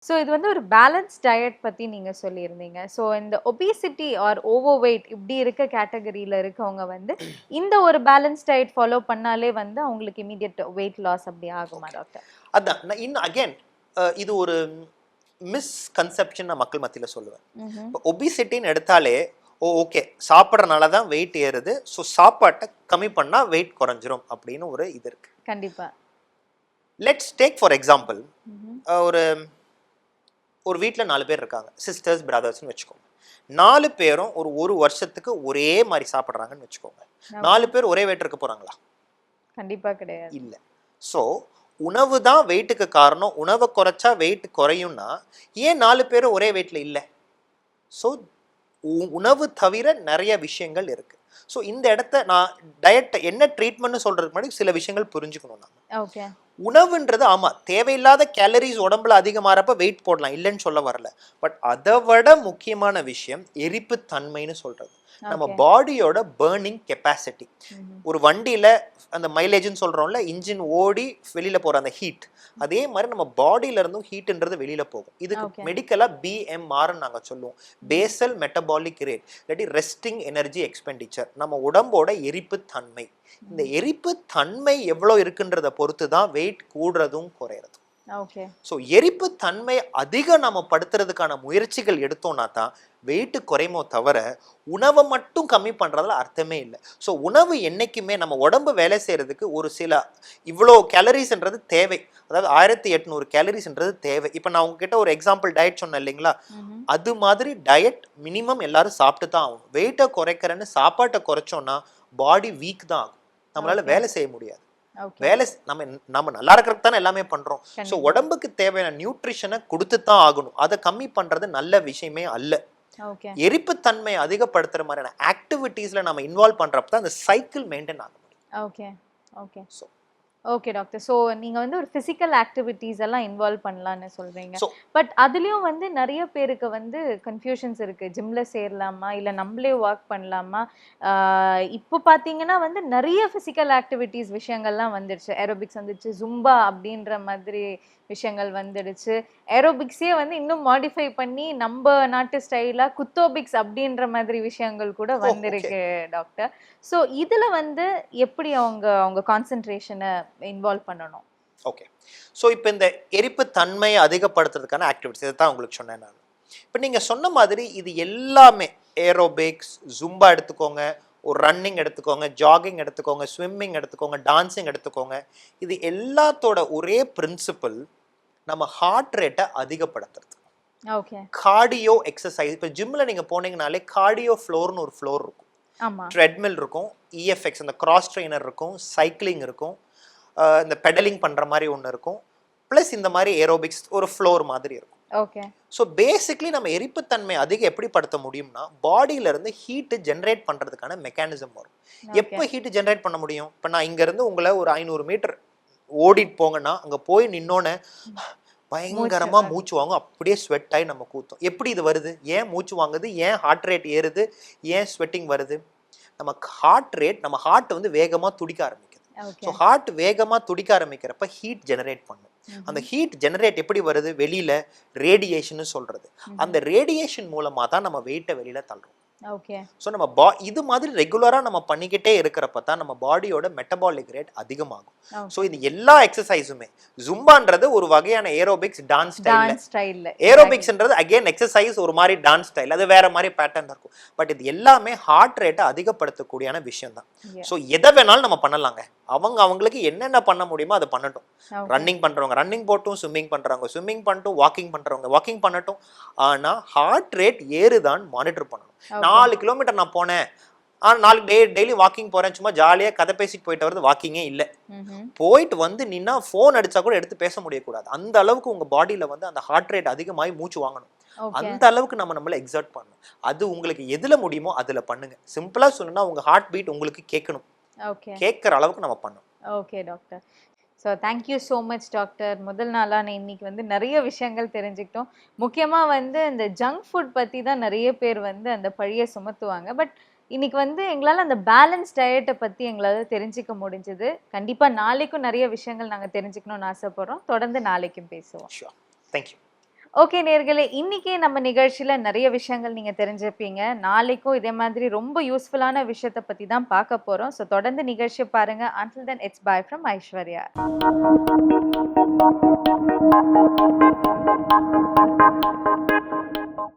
So இது வந்து ஒரு பேலன்ஸ் டயட் பத்தி நீங்க சொல்லியிருந்தீங்க. ஸோ இந்த ஒபிசிட்டி ஆர் ஓவர் வெயிட் இப்படி இருக்க கேட்டகரியில இருக்கவங்க வந்து இந்த ஒரு பேலன்ஸ் டயட் ஃபாலோ பண்ணாலே வந்து அவங்களுக்கு இமிடியேட் வெயிட் லாஸ் அப்படி ஆகுமா டாக்டர்? அதான் நான் இன்னும் அகைன் இது ஒரு மிஸ்கன்செப்ஷன் நான் மக்கள் மத்தியில் சொல்லுவேன். இப்போ ஒபிசிட்டின்னு எடுத்தாலே ஓகே சாப்பிட்றனால தான் வெயிட் ஏறுது, ஸோ சாப்பாட்டை கம்மி பண்ணால் வெயிட் குறைஞ்சிரும் அப்படின்னு ஒரு இது இருக்கு. கண்டிப்பா. லெட்ஸ் டேக் ஃபார் எக்ஸாம்பிள், ஒரு ஒரு வீட்டில் 4 பேர் இருக்காங்க, சிஸ்டர்ஸ் பிரதர்ஸ்னு வச்சுக்கோங்க. 4 பேரும் ஒரு வருஷத்துக்கு ஒரே மாதிரி சாப்பிட்றாங்கன்னு வச்சுக்கோங்க. 4 பேர் ஒரே வெயிட் இருக்க போகிறாங்களா? கண்டிப்பா கிடையாது. இல்லை. ஸோ உணவு தான் வெயிட்டுக்கு காரணம். உணவை குறைச்சா வெயிட் குறையும்னா ஏன் 4 பேரும் ஒரே வெயிட்டில் இல்லை? ஸோ உணவு தவிர நிறைய விஷயங்கள் இருக்கு. ஸோ இந்த இடத்த நான் டயட் என்ன ட்ரீட்மெண்ட்னு சொல்றதுக்கு முன்னாடி சில விஷயங்கள் புரிஞ்சுக்கணும். ஓகே. உணவுன்றது ஆமா தேவையில்லாத கேலரிஸ் உடம்புல அதிகமாகிறப்ப வெயிட் போடலாம், இல்லைன்னு சொல்ல வரல. பட் அதை விட முக்கியமான விஷயம் எரிப்பு தன்மைன்னு சொல்றது. நம்ம பாடியோட பர்னிங் கெப்பாசிட்டி. ஒரு வண்டியில அந்த மைலேஜ்னு சொல்றோம்ல, இன்ஜின் ஓடி வெளியில போற அந்த ஹீட், அதே மாதிரி நம்ம பாடியில இருந்தும் ஹீட்ன்றது வெளியில போகும். இதுக்கு மெடிக்கலா பிஎம்ஆர்னு நாங்க சொல்லுவோம், பேசல் மெட்டபாலிக் ரேட், இல்லாட்டி ரெஸ்டிங் எனர்ஜி எக்ஸ்பெண்டிச்சர். நம்ம உடம்போட எரிப்பு தன்மை. இந்த எரிப்பு தன்மை எவ்வளவு இருக்குன்றத பொறுத்து தான் வெயிட் கூடுறதும் குறையறதும். ஸோ எரிப்பு தன்மை அதிகம் நம்ம படுத்துறதுக்கான முயற்சிகள் எடுத்தோம்னா தான் வெயிட் குறையுமோ தவிர உணவை மட்டும் கம்மி பண்ணுறதுல அர்த்தமே இல்லை. ஸோ உணவு என்றைக்குமே நம்ம உடம்பு வேலை செய்கிறதுக்கு ஒரு சில இவ்வளோ கேலரிஸ்ன்றது தேவை. அதாவது 1800 கேலரிஸ்ன்றது தேவை. இப்போ நான் உங்ககிட்ட ஒரு எக்ஸாம்பிள் டயட் சொன்னேன் இல்லைங்களா, அது மாதிரி டயட் மினிமம் எல்லாரும் சாப்பிட்டு தான் ஆகும். வெயிட்டை குறைக்கிறேன்னு சாப்பாட்டை குறைச்சோன்னா பாடி வீக் தான் ஆகும், நம்மளால வேலை செய்ய முடியாது. வேலை நம்ம நல்லா இருக்கிறதுக்கு தானே எல்லாமே பண்றோம். ஸோ உடம்புக்கு தேவையான நியூட்ரிஷனை கொடுத்து தான் ஆகணும். அதை கம்மி பண்றது நல்ல விஷயமே அல்ல. எரிப்பு தன்மை அதிகப்படுத்துற மாதிரியான ஆக்டிவிட்டீஸ்ல நம்ம இன்வால்வ் பண்றப்ப தான் அந்த சைக்கிள் மெயின்டைன் ஆக முடியும். Okay doctor. ஸோ நீங்கள் வந்து ஒரு ஃபிசிக்கல் ஆக்டிவிட்டீஸ் எல்லாம் இன்வால்வ் பண்ணலான்னு சொல்கிறீங்க. பட் அதுலேயும் வந்து நிறைய பேருக்கு வந்து கன்ஃபியூஷன்ஸ் இருக்குது. ஜிம்மில் சேரலாமா இல்லை நம்மளே ஒர்க் பண்ணலாமா? இப்போ பார்த்தீங்கன்னா வந்து நிறைய ஃபிசிக்கல் ஆக்டிவிட்டீஸ் விஷயங்கள்லாம் வந்துடுச்சு. ஏரோபிக்ஸ் வந்துடுச்சு, ஜும்பா அப்படின்ற மாதிரி விஷயங்கள் வந்துடுச்சு. ஏரோபிக்ஸே வந்து இன்னும் மாடிஃபை பண்ணி நம்ம நாட்டு ஸ்டைலாக குத்தோபிக்ஸ் அப்படின்ற மாதிரி விஷயங்கள் கூட வந்திருக்கு டாக்டர். ஸோ இதில் வந்து எப்படி அவங்க கான்சென்ட்ரேஷனை இன்வால்வ் பண்ணணும்? ஓகே. ஸோ இப்போ இந்த எரிப்பு தன்மையை அதிகப்படுத்துறதுக்கான ஆக்டிவிட்டிஸ் இதை தான் உங்களுக்கு சொன்னேன் நான். இப்போ நீங்கள் சொன்ன மாதிரி இது எல்லாமே ஏரோபிக்ஸ், ஜும்பா எடுத்துக்கோங்க, ஒரு ரன்னிங் எடுத்துக்கோங்க, ஜாகிங் எடுத்துக்கோங்க, ஸ்விம்மிங் எடுத்துக்கோங்க, டான்ஸிங் எடுத்துக்கோங்க, இது எல்லாத்தோட ஒரே பிரின்சிபல் நம்ம ஹார்ட் ரேட்டை அதிகப்படுத்துறது. Cardio exercise. இப்போ ஜிம்மில் நீங்கள் போனீங்கனாலே கார்டியோ ஃப்ளோர்னு ஒரு ஃப்ளோர் இருக்கும், ட்ரெட்மில் இருக்கும், இஎஃப்எக்ஸ் அந்த கிராஸ் ட்ரெயினர் இருக்கும், சைக்கிளிங் இருக்கும், இந்த பெடலிங் பண்ணுற மாதிரி ஒன்று இருக்கும், ப்ளஸ் இந்த மாதிரி ஏரோபிக்ஸ் ஒரு ஃப்ளோர் மாதிரி இருக்கும். ஸோ பேசிக்லி நம்ம எரிப்புத்தன்மை அதிகம் எப்படி படுத்த முடியும்னா பாடியிலேருந்து ஹீட்டு ஜென்ரேட் பண்ணுறதுக்கான மெக்கானிசம் வரும். எப்போ ஹீட்டு ஜென்ரேட் பண்ண முடியும்? இப்போ நான் இங்கேருந்து உங்களை ஒரு 500 மீட்டர் ஓடிட்டு போங்கன்னா அங்கே போய் நின்னோன்னே பயங்கரமாக மூச்சு வாங்கும், அப்படியே ஸ்வெட் ஆகி நம்ம கூத்தோம். எப்படி இது வருது? ஏன் மூச்சு வாங்குது? ஏன் ஹார்ட் ரேட் ஏறுது? ஏன் ஸ்வெட்டிங் வருது? நம்ம ஹார்ட் ரேட், நம்ம ஹார்ட் வந்து வேகமாக துடிக்க ஆரம்பிக்குது. ஸோ ஹார்ட் வேகமாக துடிக்க ஆரம்பிக்கிறப்ப ஹீட் ஜெனரேட் பண்ணும். அந்த ஹீட் ஜெனரேட் எப்படி வருது? வெளியில ரேடியேஷன் சொல்றது. அந்த ரேடியேஷன் மூலமா தான் நம்ம வெயிட்டை வெளியில தள்ளுறோம். ஸோ நம்ம இது மாதிரி ரெகுலரா நம்ம பண்ணிக்கிட்டே இருக்கிறப்ப தான் நம்ம பாடியோட மெட்டபாலிக் ரேட் அதிகமாகும். ஸோ இது எல்லா எக்ஸசைஸுமே, ஜும்பான்றது ஒரு வகையான ஏரோபிக்ஸ் டான்ஸ் ஸ்டைல், ஏரோபிக்ஸ்ன்றது அகைன் எக்ஸசைஸ் ஒரு மாதிரி டான்ஸ் ஸ்டைல், அது வேற மாதிரி பேட்டர்ன் இருக்கும். பட் இது எல்லாமே ஹார்ட் ரேட்டை அதிகப்படுத்தக்கூடியான விஷயம் தான். ஸோ எதை வேணாலும் நம்ம பண்ணலாங்க. அவங்களுக்கு என்னென்ன பண்ண முடியுமோ அதை பண்ணட்டும். ரன்னிங் பண்றவங்க ரன்னிங் போட்டும், ஸ்விம்மிங் பண்றவங்க ஸ்விம்மிங் பண்ணட்டும், வாக்கிங் பண்றவங்க வாக்கிங் பண்ணட்டும். ஆனா ஹார்ட் ரேட் ஏறுதான் மானிட்டர் பண்ணணும். 4 கிலோமீட்டர் நான் போனேன், டெய்லி வாக்கிங் போறேன், சும்மா ஜாலியா கதை பேசிட்டு போயிட்டு வருது, வாக்கிங்கே இல்லை. போயிட்டு வந்து நின்னா போன் அடிச்சா கூட எடுத்து பேச முடியக்கூடாது. அந்த அளவுக்கு உங்க பாடியில வந்து அந்த ஹார்ட் ரேட் அதிகமாகி மூச்சு வாங்கணும். அந்த அளவுக்கு நம்மள எக்ஸர்ட் பண்ணணும். அது உங்களுக்கு எதுல முடியுமோ அதுல பண்ணுங்க. சிம்பிளா சொல்லணும்னா உங்க ஹார்ட் பீட் உங்களுக்கு கேட்கணும். கேட்கிற அளவுக்கு நம்ம பண்ணணும். Okay doctor. So thank you so much doctor. முதல் நாளாக நான் இன்னைக்கு வந்து நிறைய விஷயங்கள் தெரிஞ்சுக்கிட்டோம். முக்கியமாக வந்து இந்த ஜங்க் ஃபுட் பற்றி தான் நிறைய பேர் வந்து அந்த பழியை சுமத்துவாங்க. பட் இன்னைக்கு வந்து எங்களால் அந்த பேலன்ஸ் டயட்டை பற்றி எங்களால் தெரிஞ்சுக்க முடிஞ்சது. கண்டிப்பாக நாளைக்கும் நிறைய விஷயங்கள் நாங்கள் தெரிஞ்சுக்கணும்னு ஆசைப்படுறோம். தொடர்ந்து நாளைக்கும் பேசுவோம். தேங்க்யூ. ஓகே நேர்களே, இன்னைக்கே நம்ம நிகழ்ச்சியில நிறைய விஷயங்கள் நீங்க தெரிஞ்சிருப்பீங்க. நாளைக்கும் இதே மாதிரி ரொம்ப யூஸ்ஃபுல்லான விஷயத்த பத்தி தான் பார்க்க போறோம். ஸோ தொடர்ந்து நிகழ்ச்சியை பாருங்க. Until then, it's bye from Aishwarya.